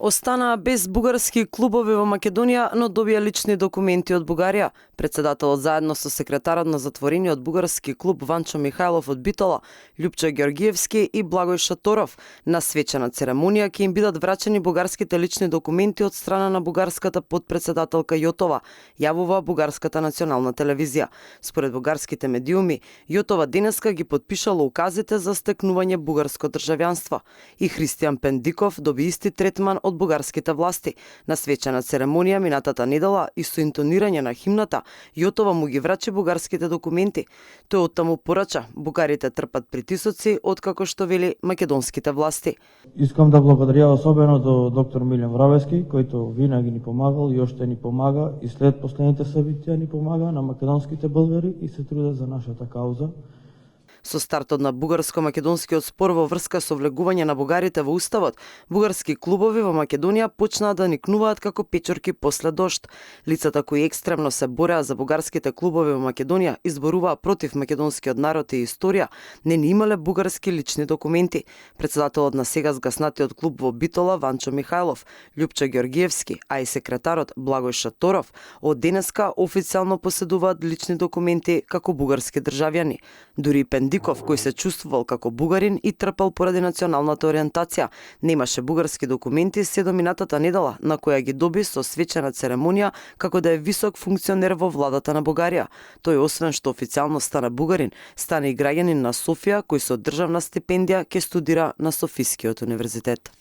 Останаа без бугарски клубови во Македонија, но добија лични документи од Бугарија. Председателот заедно со секретарот на затворениот бугарски клуб Ванчо Михајлов од Битола, Љупчо Ѓоргиевски и Благој Шаторов на свечена церемонија ќе им бидат врачени бугарските лични документи од страна на бугарската подпредседателка Јотова, јавува бугарската национална телевизија. Според бугарските медиуми, Јотова денеска ги подпишала указите за стекнување бугарско државјанство и Христијан Пендиков доби исти третман од бугарските власти. На свечена церемонија минатата недела и со интонирање на химната, Јотова му ги врачи бугарските документи. Тој оттаму порача, бугарите трпат притисоци откако што вели македонските власти. Искам да благодаря особено до доктор Милен Вравески, којто винаги ни помагал и оште ни помага и след последните собитија ни помага на македонските българи и се труда за нашата кауза. Со стартот на бугарско-македонскиот спор во врска со влегување на бугарите во уставот, бугарски клубови во Македонија почнаа да никнуваат како печорки после дожд. Лицата кои екстремно се бореа за бугарските клубови во Македонија и зборуваа против македонскиот народ и историја, не ни имале бугарски лични документи. Председателот на сега згаснатиот клуб во Битола Ванчо Михајлов, Љупчо Ѓоргиевски, а и секретарот Благој Шаторов од денеска официјално поседуваат лични документи како бугарски државјани. Дури Пендиков, кој се чувствувал како бугарин и трпел поради националната ориентација, немаше бугарски документи се до минатата недела, на која ги доби со свечена церемонија како да е висок функционер во владата на Бугарија. Тој освен што официјално стана бугарин, стана и граѓанин на Софија кој со државна стипендија ќе студира на Софискиот универзитет.